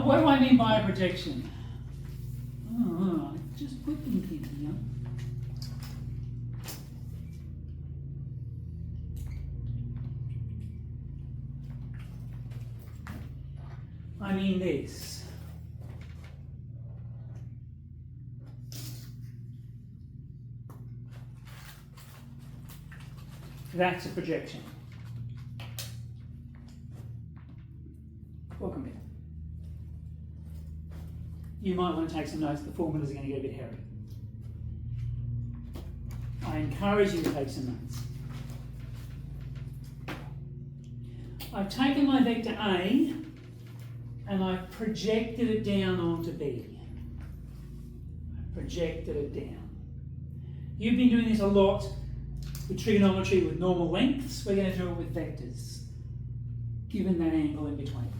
what do I mean by a projection? Oh, I just put them here. I mean this. That's a projection. Welcome back. You might want to take some notes, the formulas are going to get a bit hairy. I encourage you to take some notes. I've taken my vector A and I've projected it down onto B. I've projected it down. You've been doing this a lot with trigonometry with normal lengths. We're going to do it with vectors, given that angle in between.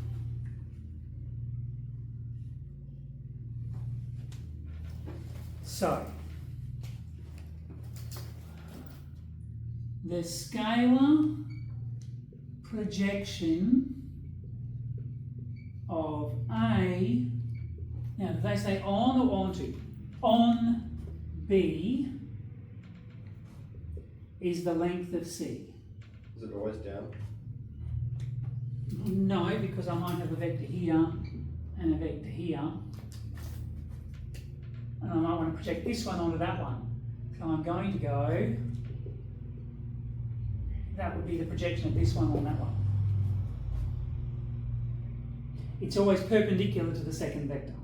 So, the scalar projection of A, now do they say on or onto? On B is the length of C. Is it always down? No, because I might have a vector here and a vector here. And I might want to project this one onto that one. So I'm going to go, that would be the projection of this one on that one. It's always perpendicular to the second vector.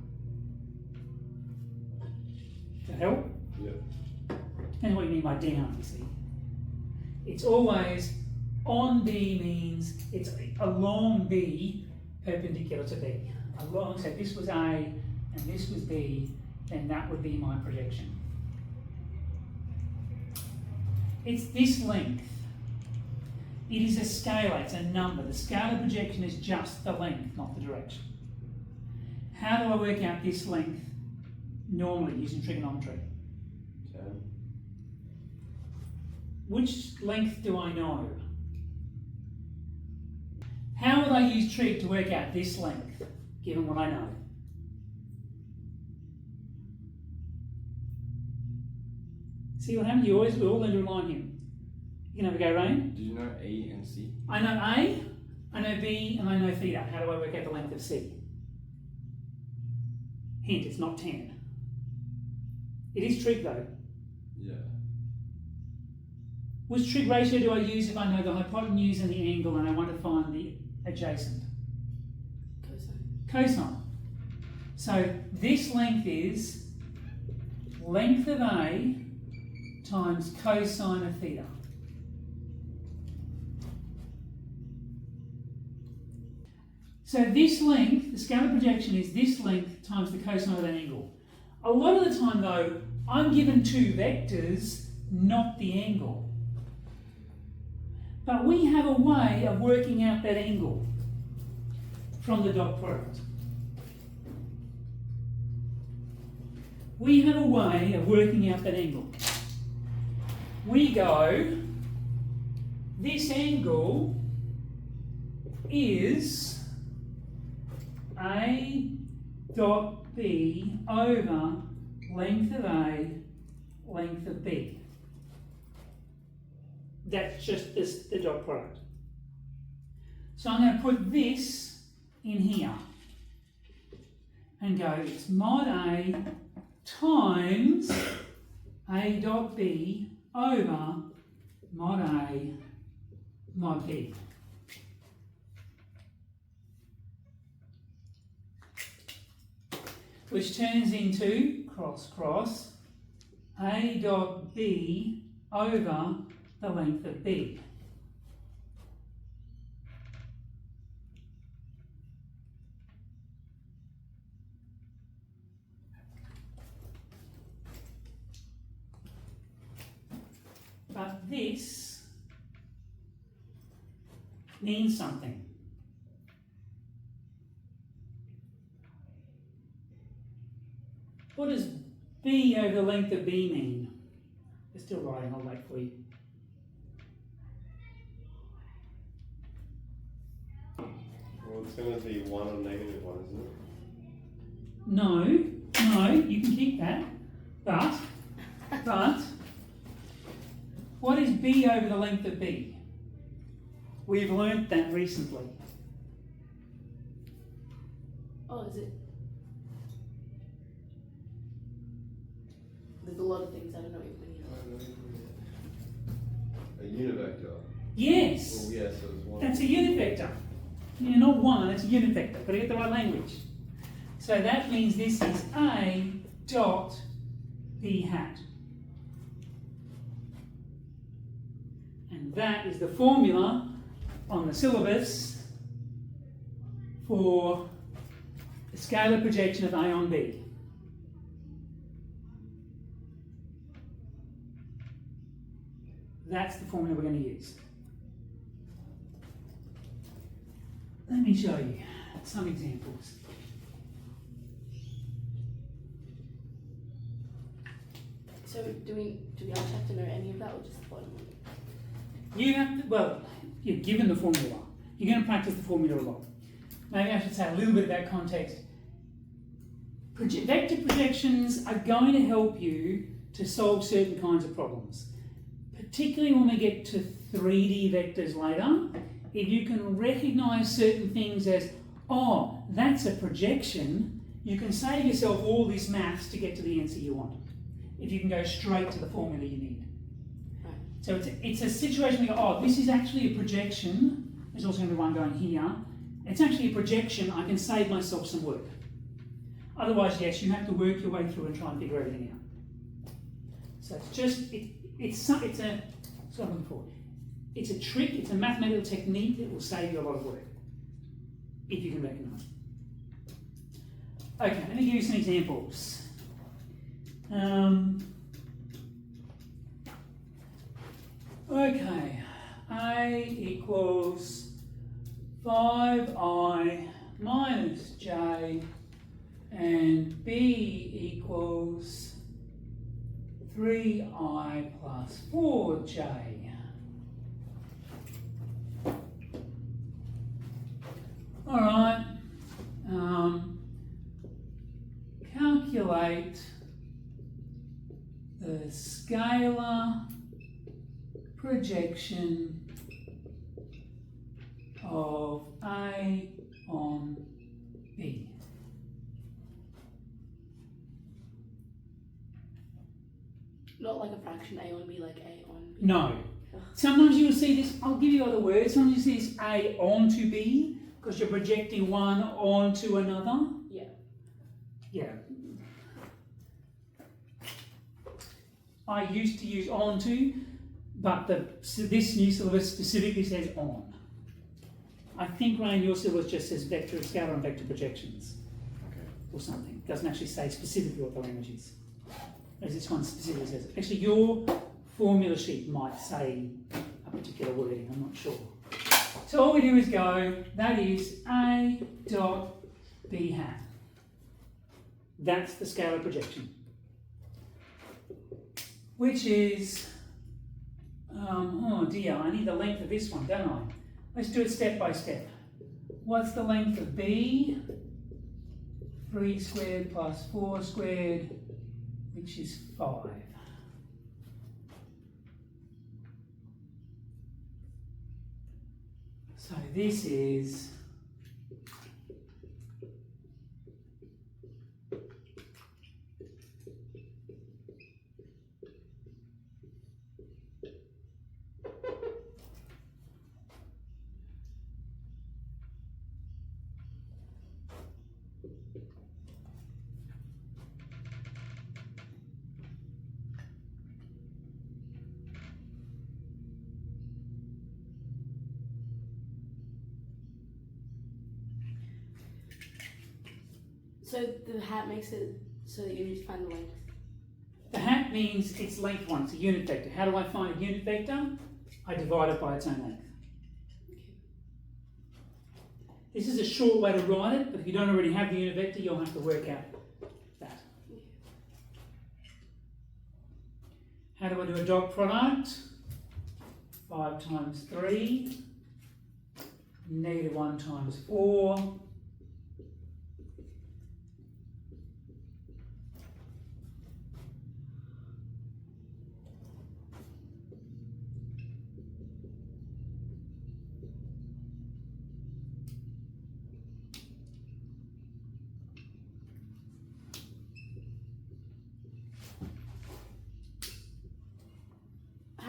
Does that help? Yeah. Depends what you mean by down, you see. It's always on B means it's along B perpendicular to B. Along, so if this was A and this was B, then that would be my projection. It's this length. It is a scalar, it's a number. The scalar projection is just the length, not the direction. How do I work out this length normally using trigonometry? 10. Which length do I know? How would I use trig to work out this length, given what I know? See what happens? We all learn to rely on him. You can have a go, Rain. Did you know A and C? I know A, I know B, and I know theta. How do I work out the length of C? Hint, it's not 10. It is trig though. Yeah. Which trig ratio do I use if I know the hypotenuse and the angle and I want to find the adjacent? Cosine. Cosine. So this length is length of A times cosine of theta. So this length, the scalar projection is this length times the cosine of that angle. A lot of the time though, I'm given two vectors, not the angle. But we have a way of working out that angle from the dot product. We have a way of working out that angle. We go, this angle is A dot B over length of A, length of B. That's just the dot product. So I'm going to put this in here and go, it's mod A times A dot B over mod A mod B. Which turns into cross cross A dot B over the length of B. But this means something. What does B over the length of B mean? They're still writing, I'll wait for you. Well, it's going to be 1 or negative 1, isn't it? No, you can keep that. But, what is B over the length of B? We've learnt that recently. Oh, is it? There's a lot of things I don't know even. A univector. Yes. Well, yeah, so it's one. That's a unit vector. Yeah, not one, it's a unit vector. Got to get the right language. So that means this is A dot B hat. And that is the formula on the syllabus for the scalar projection of A on B. That's the formula we're going to use. Let me show you some examples. So do we actually have to know any of that or just the bottom one? You have to, well, you're given the formula. You're going to practice the formula a lot. Maybe I should say a little bit about context. Vector projections are going to help you to solve certain kinds of problems. Particularly when we get to 3D vectors later, if you can recognise certain things as, oh, that's a projection, you can save yourself all this maths to get to the answer you want. If you can go straight to the formula you need. Right. So it's a situation where you go, oh, this is actually a projection. There's also going to be one going here. It's actually a projection. I can save myself some work. Otherwise, yes, you have to work your way through and try and figure everything out. So it's just, it's a trick, it's a mathematical technique that will save you a lot of work, if you can recognise it. Okay, let me give you some examples. Okay, A equals 5I minus J and B equals 3I plus 4J. Alright, calculate the scalar projection of A on B. Not like a fraction A on B, like A on B. No. Sometimes you will see this, I'll give you other words, sometimes you see this A onto B, because you're projecting one onto another. Yeah. Yeah. I used to use onto, but this new syllabus specifically says on. I think, Ryan, your syllabus just says vector, scalar and vector projections. Okay. Or something. It doesn't actually say specifically what the language is. As this one specifically says. Actually, your formula sheet might say a particular wording, I'm not sure. So all we do is go, that is A dot B hat. That's the scalar projection. Which is, oh dear, I need the length of this one, don't I? Let's do it step by step. What's the length of B? 3 squared plus 4 squared, which is 5. So this is So the hat makes it so that you need to find the length. the hat means its length one, it's a unit vector. How do I find a unit vector? I divide it by its own length. Okay. This is a short way to write it, but if you don't already have the unit vector, you'll have to work out that. How do I do a dot product? 5 times 3, negative 1 times 4,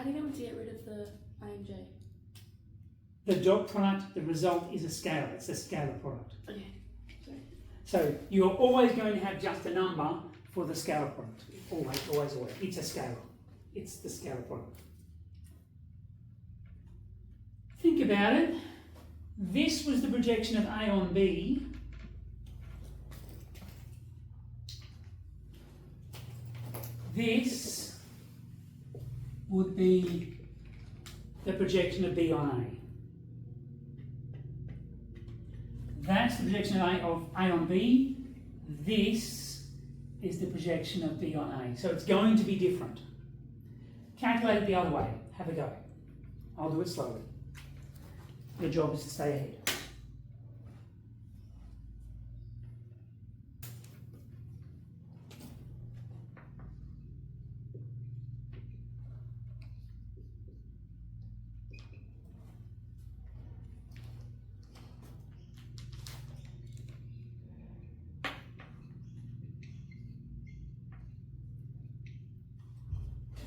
do you know when to get rid of the I and J? The dot product, the result is a scalar. It's a scalar product. Okay. Sorry. So you're always going to have just a number for the scalar product. Always, always, always. It's a scalar. It's the scalar product. Think about it. This was the projection of A on B. This would be the projection of B on A. That's the projection of A on B. This is the projection of B on A. So it's going to be different. Calculate it the other way. Have a go. I'll do it slowly. Your job is to stay ahead.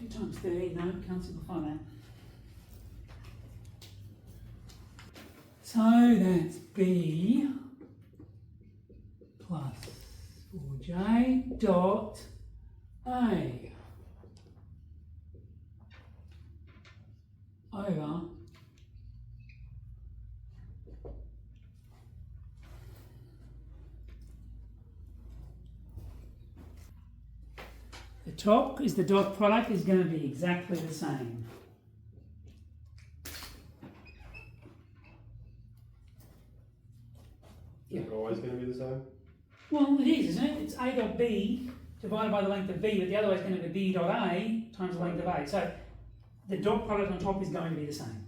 Times 13, no, can't simplify that. So that's B plus 4J dot A over the top is the dot product is going to be exactly the same. Is it always going to be the same? Well, it is, isn't it? It's A dot B divided by the length of B, but the other way is going to be B dot A times the length of A. So the dot product on top is going to be the same.